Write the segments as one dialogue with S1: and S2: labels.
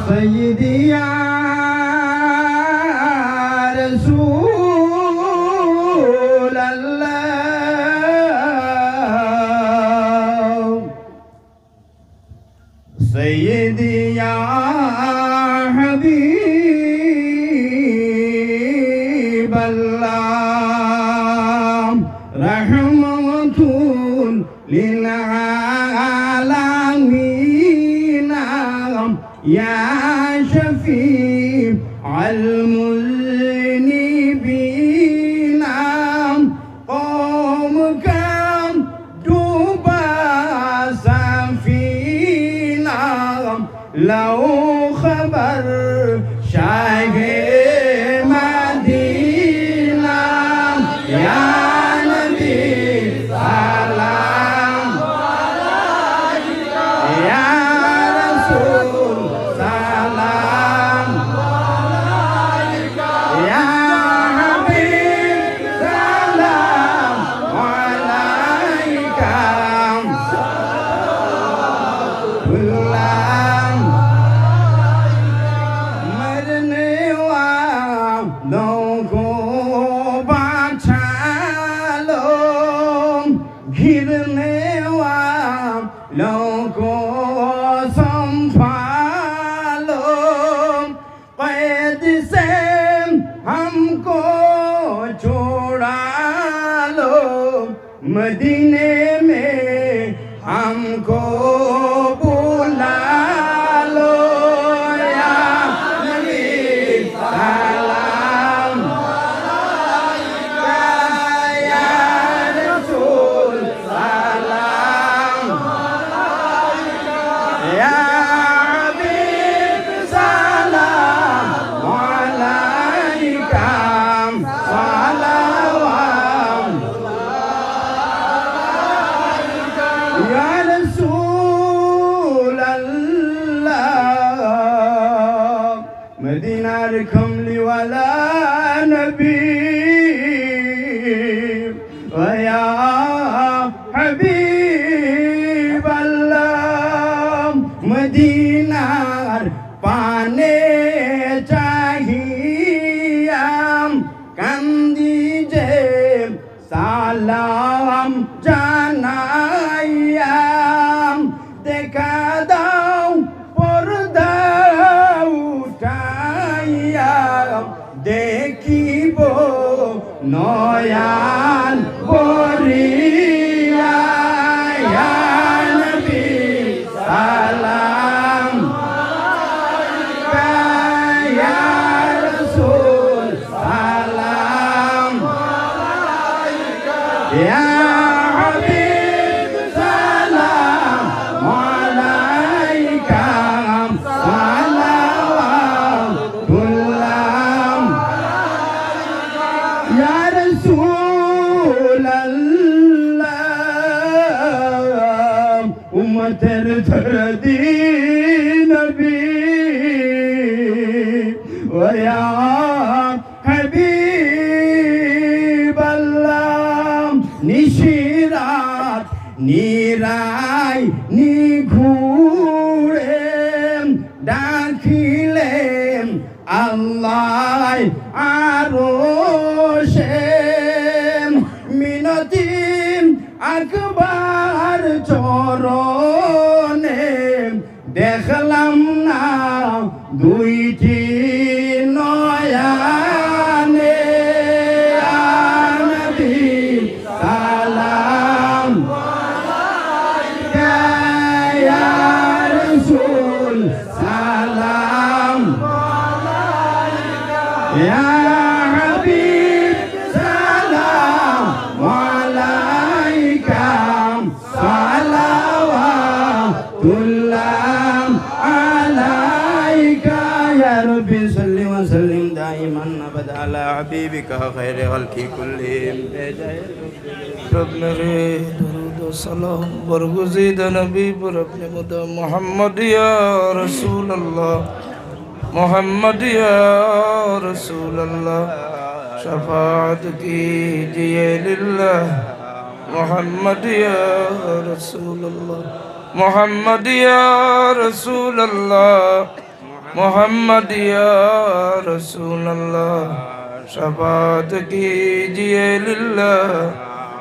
S1: سيدي يا رسول الله سيدي يا حبيب الله رحمة للعالمين يا شفيع المذنبين قومك دوبا سفينة لو خبر شايف مدينة يا نبي سلام يا رسول سلام يا حبيب سلام عليك سلام मरने वालों को बचा लो गिरने वालों को संभालो कैद से हमको छोड़ा लो मदीने में हमको बुला लो या नबी सलाम या रसूल सलाम या हबीब सलाम अलैका सलावात या रसूल अल्लाह मदीनार कमली वाला नबी वया हबीब अल्लाह मदीनार पाने चाहिए कांदी जे सालाम জানাইয়া দেখা দাও পর্দা উঠাইয়া দেখিব নয়ান বরিয়া ইয়া নবী সালাম ইয়া রাসূল সালাম ইয়া হাবিব সালাম আলাইকা সালাওয়াতুল্লাহ ইয়া রাসূল আল্লাহ উম্মতের দরদি নবী ওয়া হাবিব আল্লাহ নিশিরাত নিরাই নিঘুরে ডাকিলেন আল্লাহ আরশে মিনতি আকবার চরণে দেখলাম না দুইটি নয়ানে নবী সালাম ইয়া রাসূল সালাম ইয়া হাবিব সালাম আলাইকা সালাওয়াতুল্লাহ আলাইকা ইয়া রাব্বি সাল্লি ওয়া সাল্লিম দাইমান আবাদা আলা হাবিবিকা খায়রি খালকি কুল্লিহিম রব মেরে দরুদ ও সালাম বরগুজিদ নবী पर अपने मुदा मोहम्मद या रसूल अल्लाह मोहम्मद या रसूल अल्लाह शफाअत कीजिए लिल्लाह मोहम्मद या रसूल अल्लाह मोहम्मद या रसूल अल्लाह मोहम्मद या रसूल अल्लाह शफाअत कीजिए लिल्लाह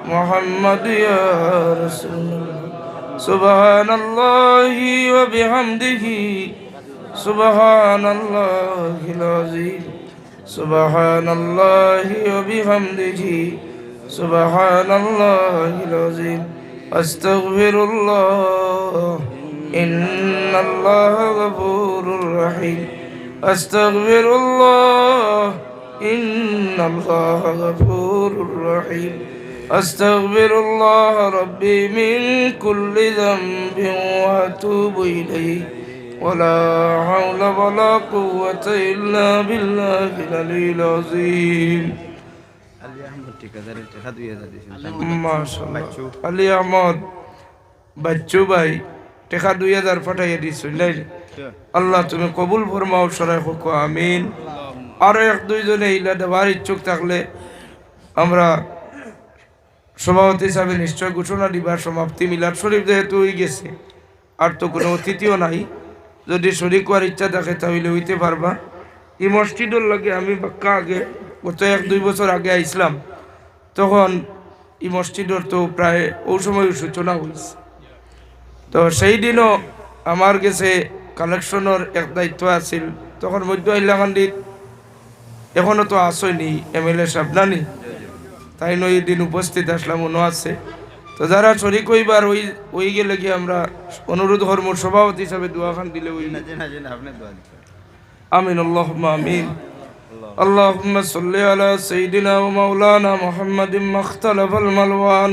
S1: मोहम्मद या रसूल अल्लाह सुब्हानल्लाहि व बिहम्दिही सुब्हानल्लाहिल अज़ीम सुब्हानल्लाहि व बिहम्दिही सुब्हानल्लाहिल अज़ीम अस्तगफिरुल्लाह इन्नल्लाह गफूरुर रहीम अस्तगफिरुल्लाह इन्नल्लाह गफूरुर रहीम अस्तगफिरुल्लाह रब्बी मिन कुल्लि ज़ंबिन व अतूबु इलैहि वला हौला वला कुव्वता इल्ला बिल्लाहिल अलिय्यिल अज़ीम माशाअल्लाह अली अहमद बच्चू भाई टेका 2000 পাঠাইয়া দিছিল আল্লাহ তুমি কবুল ফরমাও সরাই হোক আমিন আর এক দুইজনে ইলা দেওয়ার ইচ্ছুক থাকলে আমরা সভাপতি হিসাবে নিশ্চয় ঘোষণা দিবার সমাপ্তি মিলাদ শরীফ যেহেতু হয়ে গেছে আর তো কোনো অতিথিও নাই যদি শরীক হওয়ার ইচ্ছা থাকে তাহলে হইতে পারবা এই মসজিদের লাগে আমি বাক্কা আগে গত 1-2 বছর আগে আইসলাম তখন এই মসজিদের তো প্রায় ওই সময় সূচনা হয়েছে তো সেই দিনও আমার কাছে কালেকশনের এক দায়িত্ব আছিল তখন মধ্য হাইলাকান্দিত এখনও তো আসয়নি এমএলএ সাহেব নানি তাই নয় দিন উপস্থিত আসলাম মনে আছে তো যারা শরীক হইবার ওই গেলে কি আমরা অনুরোধ কর্ম সভাপতি হিসাবে দোয়া খান দিলে ওই আমিন আল্লাহুম্মা আমিন اللهم صل على سيدنا ومولانا محمد مختلف الملوان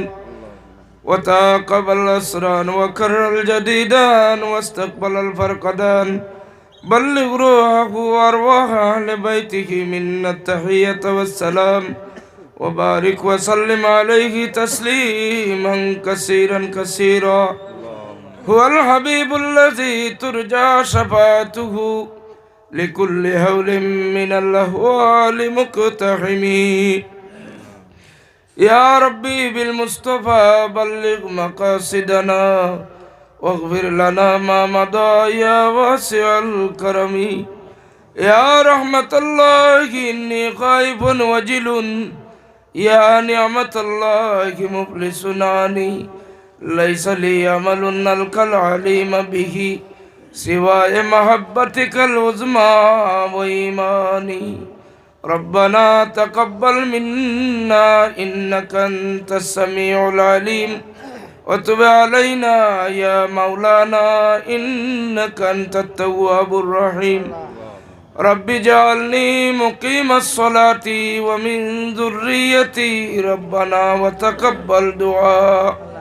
S1: وتقبل الأسران وكرر الجديدان واستقبل الفرقدان بلغ روحه وأرواح أهل بيته منا التحية والسلام وبارك وسلم عليه تسليما كثيرا كثيرا هو الحبيب الذي ترجى شفاعته لكل هول من الأهوال مقتحم يا ربي بالمصطفى بلغ مقاصدنا واغفر لنا ما مضى يا واسع الكرم يا رحمة الله إني خائف وجل يا نعمة الله مفلس عني ليس لي عمل نلقى العليم به سواي محبتك العظمى وإيماني ربنا تقبل منا إنك أنت السميع العليم وتب علينا يا مولانا إنك أنت التواب الرحيم رب اجعلني مقيم الصلاة ومن ذريتي ربنا وتقبل دعاء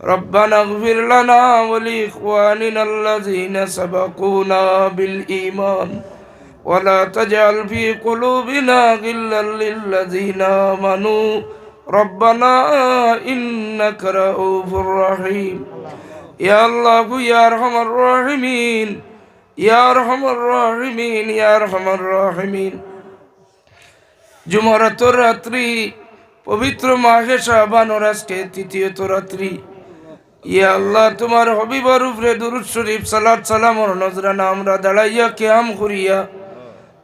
S1: ربنا اغفر لنا ولإخواننا الذين سبقونا بالإيمان ولا تجعل في قلوبنا غلا للذين آمنوا ربنا إنك رؤوف رحيم يا الله يا أرحم الراحمين يا أرحم الراحمين يا أرحم الراحمين জুমারাতুর রাত্রি পবিত্র মাহে শাবানের আজকে তৃতীয়ত রাত্রি ইয়া আল্লাহ তোমার হাবিবের উপরে দুরূদ শরীফ সালাত সালামর নজরানা আমরা দাঁড়াইয়া কিয়াম করিয়া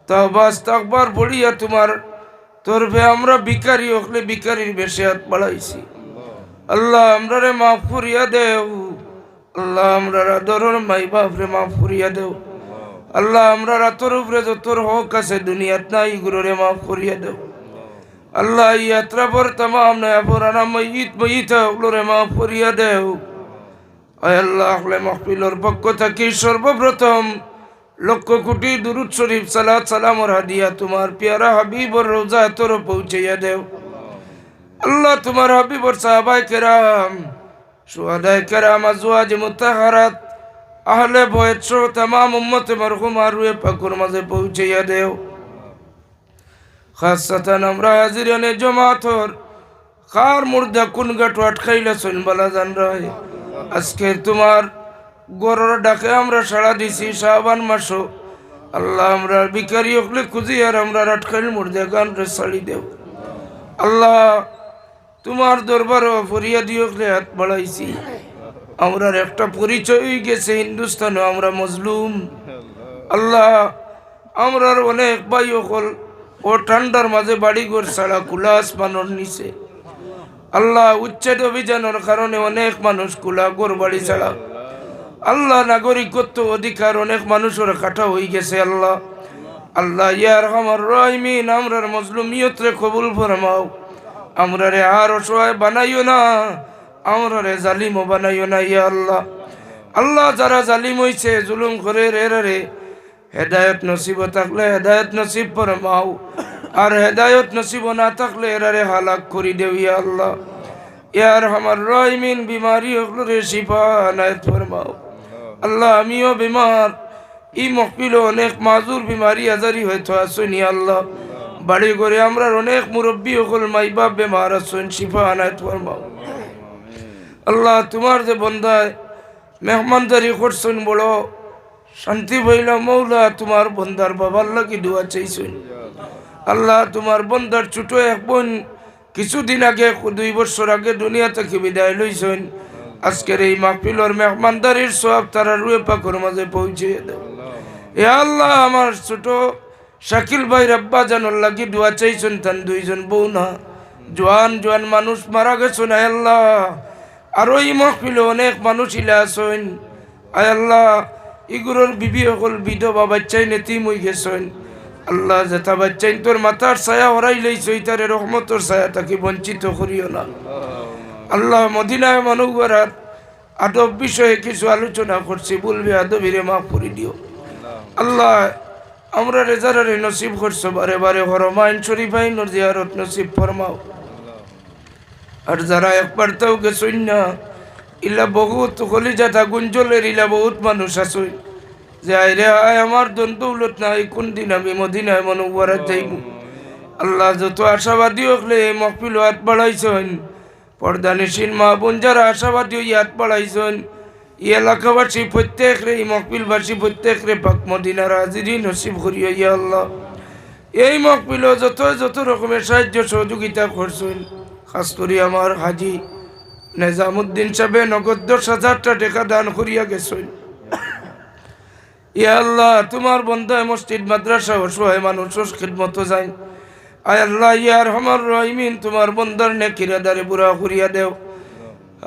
S1: তওবা ইস্তিগফার পড়িয়া তোমার তরফে আমরা ভিখারি হলে ভিখারির বেশে হাত বাড়াইছি আল্লাহ আমরারে মাফ করিয়া দেও আল্লাহ আমরার আদরের মাই বাপরে মাফ করিয়া দেও আল্লাহ আমরা রাতর উপরে যতর হক আছে দুনিয়াত নাই গুরুরে মাফ করিয়া দেও আল্লাহ ইয়াত্রা পর तमाम নয়া পুরানা মইত ওগুলোরে মাফ করিয়া দেও আয় আল্লাহ আহলে মাহফিলের পক্ষ থেকে সর্বপ্রথম লক্ষ কোটি দুরূদ শরীফ সালাত সালামর হাদিয়া তোমার প্যারা হাবিবর রওজা তোর পৌঁছাইয়া দেও আল্লাহ তোমার হাবিবর সাহাবায়ে কেরাম শুহাদায়ে কেরাম আজওয়াজ মুতাহহারাত আহলে বয়ত সহ तमाम উম্মত মরহুমা রূহে পাকের মাঝে পৌঁছাইয়া দেও খাসসাতান আমরা হাজিরানে জমাতর খার মুর্দা কোন গাট আটকাইলা শুনবালা জান রায় আজকে তোমার গরর ডাকে আমরা সাড়া দিছি শাবান মাসো আল্লাহ আমরা ভিখারি হলে খুঁজি আর আমরা আটকাইল মুর্দা গান রে ছাড়ি দেও আল্লাহ তোমার দরবার ফরিয়াদি হলে হাত বাড়াইছি আমরার একটা পরিচয় হয়ে গেছে হিন্দুস্তানে আমরা মজলুম আল্লাহ আমরার অনেক ভাই হল ও ঠান্ডার মাঝে বাড়ি ঘর ছাড়া খোলা আসমানোর নিচে আল্লাহ উচ্ছেদ অভিযানের কারণে অনেক মানুষ খোলা ঘর বাড়ি ছাড়া আল্লাহ নাগরিকত্ব অধিকার অনেক মানুষের কাটা হয়ে গেছে আল্লাহ আল্লাহ ইয়ার আমার রাহিমিন আমরার মজলুমিয়ত রে কবুল ফরমাও আমরারে আর অসহায় বানাইও না আমরারে জালিমও বানাইও না ইয়া আল্লাহ আল্লাহ যারা জালিম হইছে জুলুম করে রে হেদায়ত নসিব থাকলে হেদায়ত নসিব ফরমাও আর হেদায়ত নসিব না থাকলে এরারে হালাক করি দেও ইয়া আল্লাহ ইয়ার আমার রাহিমিন বিমারি হকলরে শিফা নায়েত ফরমাও আল্লাহ আমিও বিমার ই মহফিল অনেক মাজুর বিমারি আজারি হয়তো আসুন আল্লাহ বাড়ি করে আমরা অনেক মুরব্বী হকল মাই বাপ বেমার আসুন শিফা আনায়ত ফরমাও আল্লাহ তোমার যে বন্দায় মেহমানদারি করছেন বড় শান্তি বইলা মৌলা তোমার বন্দার বাবার লাগি দোয়া চাইছেন আল্লাহ তোমার বন্দার ছোট এক বোন কিছুদিন আগে 2 বছর আগে দুনিয়া থেকে বিদায় লইছেন আজকের এই মাহফিলর মেহমানদারির সওয়াব তারা রুয়ে পাকর মাঝে পৌঁছে দাও এ আল্লাহ আমার ছোট শাকিল ভাই রাব্বা জানুর লাগি দোয়া চাইছেন তান 2 জন বউ না জোয়ান মানুষ মারা গেছেন আয় আল্লাহ আর ওই মাহফিলে অনেক মানুষ ইলা আছেন আয় আল্লাহ ইগুলোর বিবি হল বিধবা বাচ্চাই নেতিম হয়ে গেছেন আল্লাহ যেটা বাচ্চাই তোর মাথার ছায়া হরাই লইছ তারে রহমতর ছায়া তাকে বঞ্চিত করিও না আল্লাহ মদিনায় মানুষের আদব বিষয়ে কিছু আলোচনা করছি বলবে আদবিরে মাফ করে দিও আল্লাহ আমরা রেজারারে নসিব করছো বারে বারে হরমাইন শরীফাইনের জিয়ারত নসিব ফরমাও আর যারা একবার তাও গেছই না ইলা বহুত কলিজাটা গুঞ্জলের ইলা বহুত মানুষ আসই যে আইরে আয় আমার দন দৌলত নাই কোন দিন আমি মদিনায় মনোবরাত যাইব আল্লাহ যত আশাবাদী হলে মহফিল হাত বাড়াইছেন পর্দানিসীন মা বোন যারা আশাবাদী হাত বাড়াইছেন ই এলাকাবাসী প্রত্যেক রে মহফিলবাসী প্রত্যেক রে পাক মদিনার হাজিরি নসিব করিয়া ইয়া আল্লাহ এই মহফিল যত রকমের সাহায্য সহযোগিতা করছেন খাস করি আমার হাজি নিজামুদ্দিন সাহেব নগদ 10,000 টাকা দান করিয়া গেছেন ইয়া আল্লাহ তোমার বন্দায় মসজিদ মাদ্রাসা অসহায় মানুষের খিদমত যায় আয় আল্লাহ ইয়ার আমার রাহিমিন তোমার বন্দার নেকিরাদারে বুড়া করিয়া দেও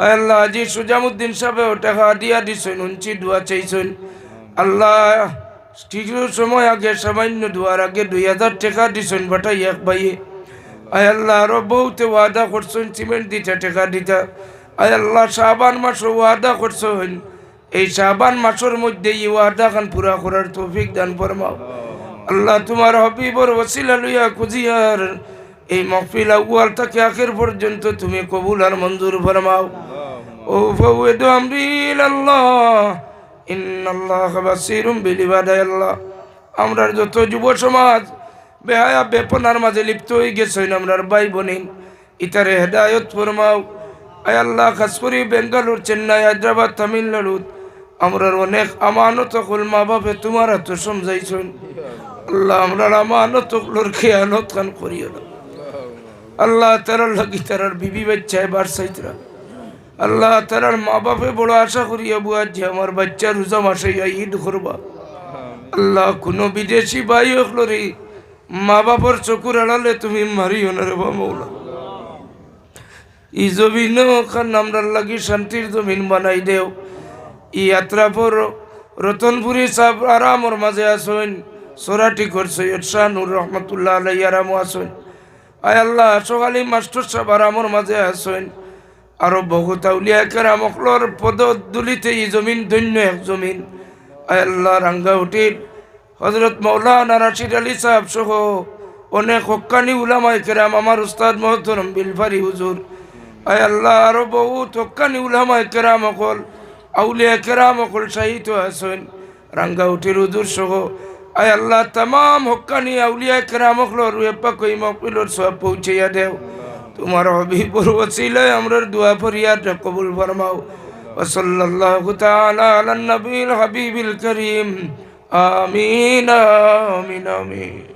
S1: আয় আল্লাহ আজি সুজামুদ্দিন সাহেব টাকা দিয়া দিছেন উঞ্চি দোয়া চাইছেন আল্লাহ ঠিক সময় আগে সামান্য দোয়ার আগে 2,000 টাকা দিছেন বাটাই এক ভাইয়ে আয় আল্লাহ আরো বহুত ওয়াদা করছেন সিমেন্ট দিতে টাকা দিতা আয় আল্লাহ শাবান মাস ওয়াদা করছেন এই শাবান মাসের মধ্যে এই ওয়াদা খান পুরা করার তৌফিক দান ফরমাও আল্লাহ তোমার হাবিবর ওসিলা লইয়া কুজিয়ার এই মাহফিল আউয়াল থেকে আখির পর্যন্ত তুমি কবুল আর মঞ্জুর ফরমাও ও ফাওয়াদু আমরি ইলাল্লাহ ইন্নাল্লাহা বাসীরুম বিল ইবাদি আল্লাহ আমরা যত যুব সমাজ বেহায়া বেপনার মাঝে লিপ্ত হয়ে গেছেন আমরার ভাই বোনিন ইতারে হেদায়ত ফরমাও আয় আল্লাহ খাস করে বেঙ্গালুর চেন্নাই হায়দ্রাবাদ তামিলনাড়ু আমরার অনেক আমানত হল মা বাপে তোমার হাতে সমঝাইছেন আল্লাহ আমরার আমানত হলোর খেয়ানত খান করিও না আল্লাহ তারার লাগি তারার বিবি বাচ্চায় বারসাইতরা আল্লাহ তারার মা বাপে বড় আশা করিয়া বুয়ার যে আমার বাচ্চা রোজা মাসে ঈদ করবা আল্লাহ কোনো বিদেশি ভাই হলরে মা বাবার চকুর আড়ালে তুমি মারিও না রে মৌলা ই জমিন খান আমরার লাগি শান্তির জমিন বানাই দেও ই যাত্রাপুর রতনপুরি সাহেব আরামর মাঝে আসেন সোরাটি করছে শাহনুর রহমতুল্লাহ আলাই আরামও আসেন আয় আল্লাহ সকালে মাস্টার সাহেব আরামর মাঝে আসেন আরো বহুত আউলিয়া কেরাম অকলর পদদুলিতে ই জমিন ধন্য এক জমিন আয় আল্লাহ রাঙ্গাউটির হজরত মৌলানা রাশিদ আলী সাহেব সহ অনেক হক্কানি উলামায়ে কেরাম আমার উস্তাদ মোহতরম বিলফারি হুজুর আয় আল্লাহ আরো বহুত হক্কানি উলামায়ে কেরাম অকল আউলিয়া কেরাম অকল শাহিদ আছেন রাঙ্গাউটির হুজুর সহ আয় আল্লাহ तमाम হক্কানি আউলিয়া কেরাম অকল রুয়ে পাক ওই মাহফিলের সব পৌঁছাইয়া দেও তোমার হাবিবুর ওসিলায় আমরার দোয়া ফরিয়াদ কবুল ফরমাও ওয়া সাল্লাল্লাহু তাআলা আলান নবিল হাবিবিল করিম আমিন আমিন আমিন